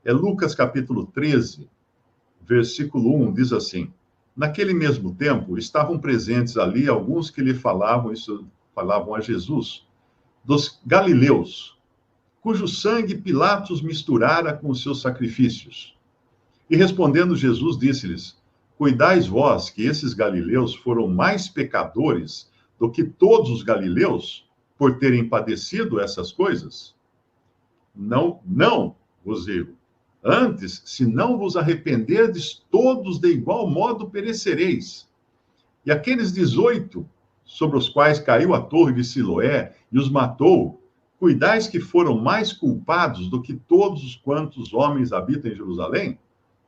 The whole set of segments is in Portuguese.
É Lucas capítulo 13, versículo 1, diz assim: Naquele mesmo tempo, estavam presentes ali alguns que lhe falavam, isso falavam a Jesus, dos galileus, cujo sangue Pilatos misturara com os seus sacrifícios. E respondendo Jesus, disse-lhes: Cuidais vós que esses galileus foram mais pecadores do que todos os galileus por terem padecido essas coisas? Não, não, vos digo. Antes, se não vos arrependerdes, todos de igual modo perecereis. E aqueles 18, sobre os quais caiu a torre de Siloé e os matou, cuidais que foram mais culpados do que todos quantos homens habitam em Jerusalém?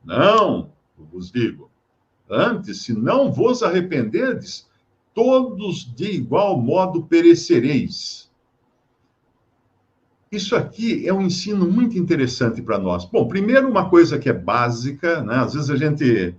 Não, vos digo. Antes, se não vos arrependerdes, todos de igual modo perecereis. Isso aqui é um ensino muito interessante para nós. Bom, primeiro, uma coisa que é básica, né? Às vezes a gente.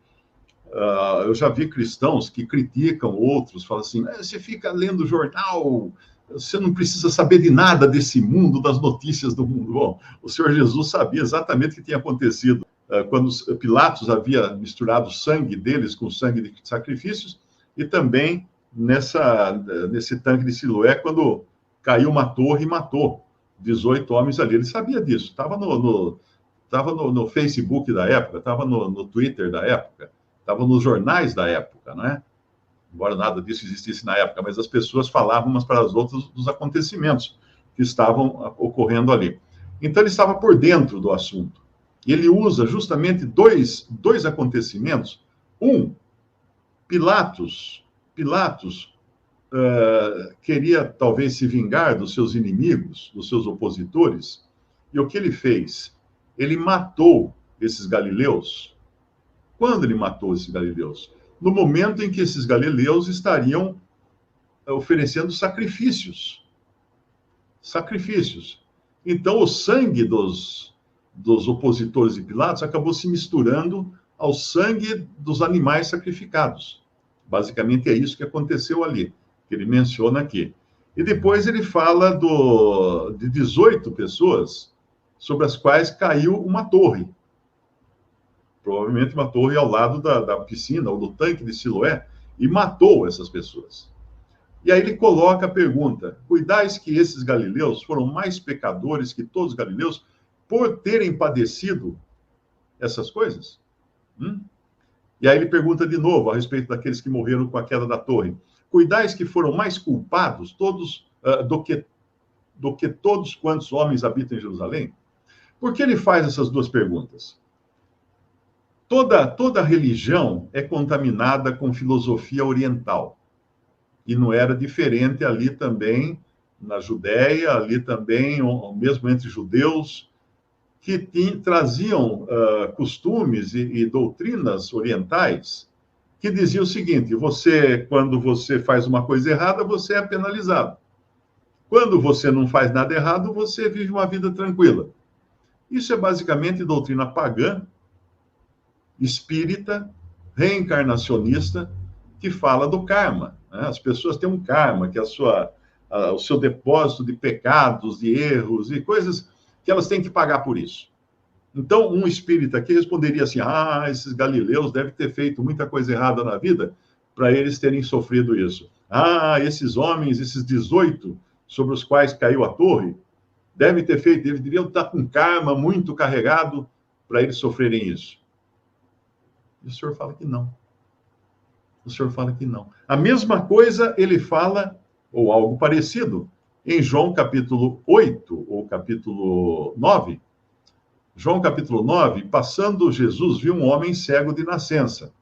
Eu já vi cristãos que criticam outros, falam assim: você fica lendo jornal, você não precisa saber de nada desse mundo, das notícias do mundo. Bom, o Senhor Jesus sabia exatamente o que tinha acontecido quando Pilatos havia misturado o sangue deles com o sangue de sacrifícios, e também nesse tanque de Siloé, quando caiu uma torre e matou 18 homens ali. Ele sabia disso, estava no Facebook da época, estava no Twitter da época, estava nos jornais da época, né? Embora nada disso existisse na época, mas as pessoas falavam umas para as outras dos acontecimentos que estavam ocorrendo ali. Então, ele estava por dentro do assunto. E ele usa justamente dois acontecimentos. Pilatos queria talvez se vingar dos seus inimigos, dos seus opositores, e o que ele fez? Ele matou esses galileus. Quando ele matou esses galileus? No momento em que esses galileus estariam oferecendo sacrifícios. Sacrifícios. Então, o sangue dos opositores de Pilatos acabou se misturando ao sangue dos animais sacrificados. Basicamente é isso que aconteceu ali, que ele menciona aqui. E depois ele fala de 18 pessoas sobre as quais caiu uma torre. Provavelmente uma torre ao lado da piscina ou do tanque de Siloé, e matou essas pessoas. E aí ele coloca a pergunta: cuidais que esses galileus foram mais pecadores que todos os galileus por terem padecido essas coisas? E aí ele pergunta de novo a respeito daqueles que morreram com a queda da torre: cuidais que foram mais culpados todos do que todos quantos homens habitam em Jerusalém? Por que ele faz essas duas perguntas? Toda religião é contaminada com filosofia oriental. E não era diferente ali também na Judéia, ali também, mesmo entre judeus, que traziam costumes e doutrinas orientais que diziam o seguinte: quando você faz uma coisa errada, você é penalizado. Quando você não faz nada errado, você vive uma vida tranquila. Isso é basicamente doutrina pagã, espírita, reencarnacionista, que fala do karma. Né? As pessoas têm um karma, que é o seu depósito de pecados, de erros e coisas que elas têm que pagar por isso. Então, um espírita aqui responderia assim: esses galileus devem ter feito muita coisa errada na vida para eles terem sofrido isso. Esses homens, esses 18 sobre os quais caiu a torre, deveriam estar com karma muito carregado para eles sofrerem isso. E o senhor fala que não. O senhor fala que não. A mesma coisa ele fala, ou algo parecido, em João capítulo 8, ou capítulo 9. João capítulo 9, passando Jesus, viu um homem cego de nascença.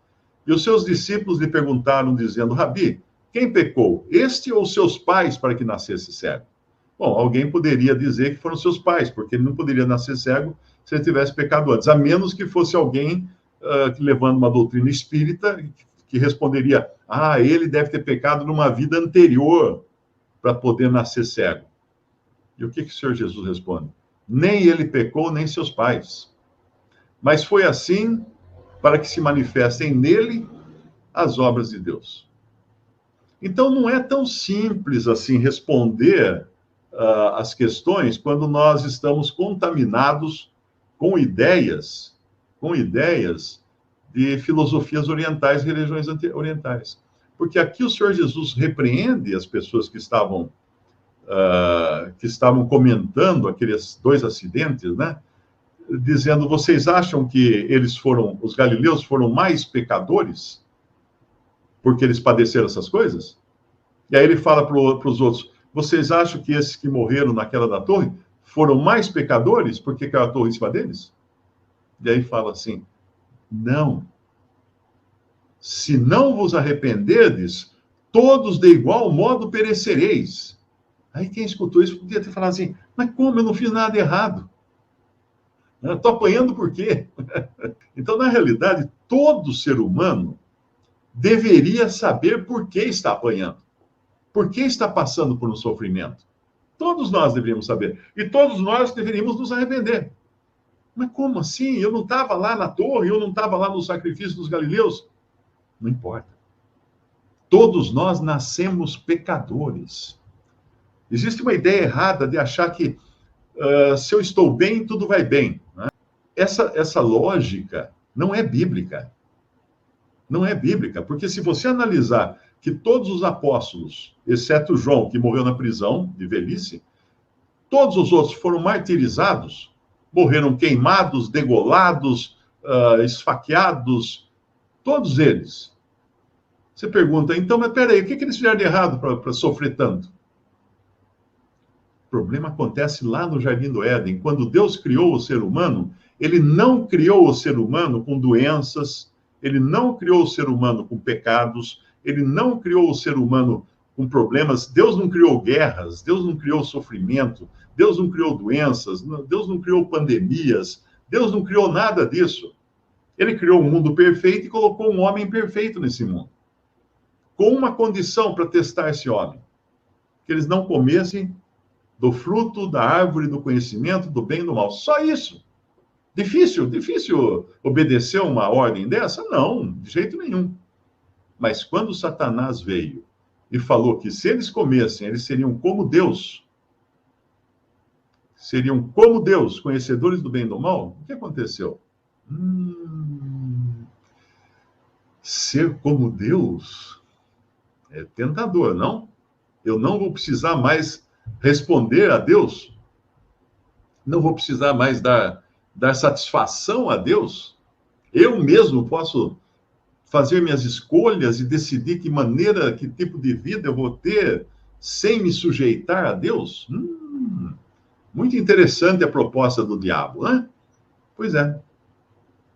E os seus discípulos lhe perguntaram, dizendo: Rabi, quem pecou, este ou seus pais, para que nascesse cego? Bom, alguém poderia dizer que foram seus pais, porque ele não poderia nascer cego se ele tivesse pecado antes, a menos que fosse alguém levando uma doutrina espírita, que responderia: ele deve ter pecado numa vida anterior para poder nascer cego. E o que o Senhor Jesus responde? Nem ele pecou, nem seus pais. Mas foi assim para que se manifestem nele as obras de Deus. Então, não é tão simples assim responder as questões quando nós estamos contaminados com ideias de filosofias orientais, religiões orientais. Porque aqui o Senhor Jesus repreende as pessoas que estavam comentando aqueles dois acidentes, né? Dizendo, vocês acham que os galileus foram mais pecadores porque eles padeceram essas coisas? E aí ele fala para os outros, vocês acham que esses que morreram naquela da torre foram mais pecadores porque caiu a torre em cima deles? E aí fala assim, não. Se não vos arrependerdes, todos de igual modo perecereis. Aí quem escutou isso podia ter falado assim, mas como? Eu não fiz nada errado. Estou apanhando por quê? Então, na realidade, todo ser humano deveria saber por que está apanhando. Por que está passando por um sofrimento? Todos nós deveríamos saber. E todos nós deveríamos nos arrepender. Mas como assim? Eu não estava lá na torre, eu não estava lá no sacrifício dos galileus. Não importa. Todos nós nascemos pecadores. Existe uma ideia errada de achar que se eu estou bem, tudo vai bem. Né? Essa lógica não é bíblica. Não é bíblica, porque se você analisar que todos os apóstolos, exceto João, que morreu na prisão de velhice, todos os outros foram martirizados, morreram queimados, degolados, esfaqueados, todos eles. Você pergunta, então, mas peraí, o que eles fizeram de errado para sofrer tanto? O problema acontece lá no Jardim do Éden. Quando Deus criou o ser humano, ele não criou o ser humano com doenças, ele não criou o ser humano com pecados, ele não criou o ser humano com problemas. Deus não criou guerras, Deus não criou sofrimento, Deus não criou doenças, Deus não criou pandemias, Deus não criou nada disso. Ele criou um mundo perfeito e colocou um homem perfeito nesse mundo. Com uma condição para testar esse homem: que eles não comessem do fruto da árvore do conhecimento do bem e do mal. Só isso. Difícil obedecer uma ordem dessa? Não, de jeito nenhum. Mas quando Satanás veio e falou que se eles comessem, eles seriam como Deus, conhecedores do bem e do mal, o que aconteceu? Ser como Deus é tentador, não? Eu não vou precisar mais responder a Deus, não vou precisar mais dar satisfação a Deus, eu mesmo posso fazer minhas escolhas e decidir que maneira, que tipo de vida eu vou ter sem me sujeitar a Deus? Muito interessante a proposta do diabo, né? Pois é.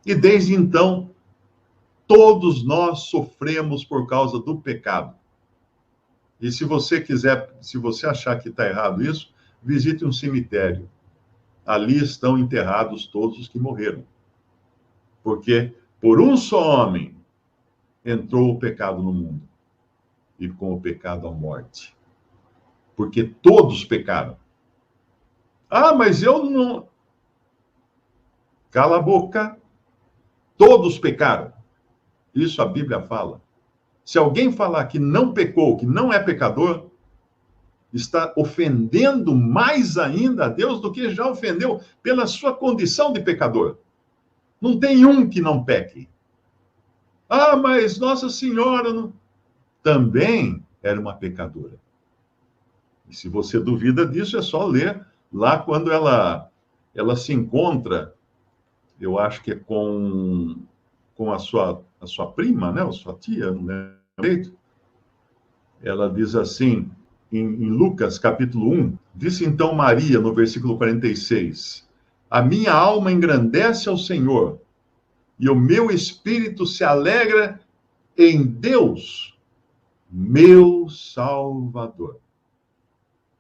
E desde então, todos nós sofremos por causa do pecado. E se você achar que está errado isso, visite um cemitério. Ali estão enterrados todos os que morreram. Porque por um só homem entrou o pecado no mundo. E com o pecado a morte. Porque todos pecaram. Ah, mas eu não... Cala a boca. Todos pecaram. Isso a Bíblia fala. Se alguém falar que não pecou, que não é pecador, está ofendendo mais ainda a Deus do que já ofendeu pela sua condição de pecador. Não tem um que não peque. Ah, mas Nossa Senhora também era uma pecadora. E se você duvida disso, é só ler lá quando ela se encontra, eu acho que é com a sua prima, né? Ou sua tia, não lembro direito. Ela diz assim, em Lucas, capítulo 1, disse então Maria, no versículo 46, a minha alma engrandece ao Senhor, e o meu espírito se alegra em Deus, meu Salvador.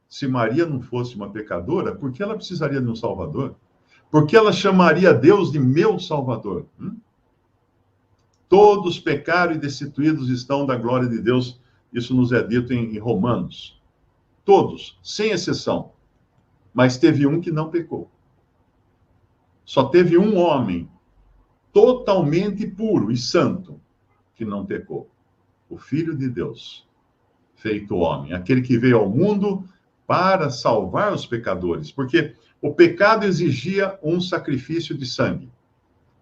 Se Maria não fosse uma pecadora, por que ela precisaria de um Salvador? Por que ela chamaria Deus de meu Salvador? Todos pecaram e destituídos estão da glória de Deus. Isso nos é dito em Romanos. Todos, sem exceção. Mas teve um que não pecou. Só teve um homem totalmente puro e santo que não pecou. O Filho de Deus, feito homem. Aquele que veio ao mundo para salvar os pecadores, porque o pecado exigia um sacrifício de sangue.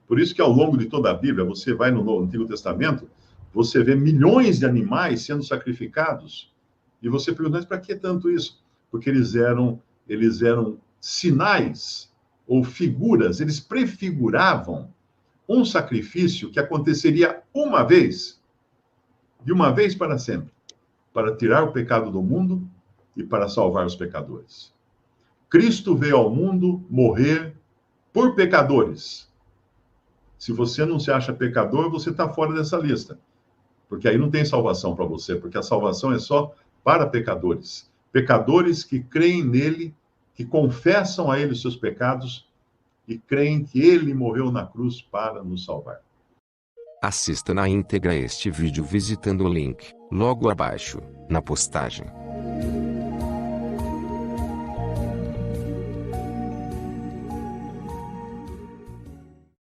Por isso que ao longo de toda a Bíblia, você vai no Antigo Testamento, você vê milhões de animais sendo sacrificados. E você pergunta, mas para que tanto isso? Porque eles eram sinais ou figuras, eles prefiguravam um sacrifício que aconteceria uma vez, de uma vez para sempre, para tirar o pecado do mundo e para salvar os pecadores. Cristo veio ao mundo morrer por pecadores. Se você não se acha pecador, você está fora dessa lista. Porque aí não tem salvação para você, porque a salvação é só para pecadores. Pecadores que creem nele, que confessam a ele os seus pecados e creem que ele morreu na cruz para nos salvar. Assista na íntegra este vídeo visitando o link, logo abaixo, na postagem.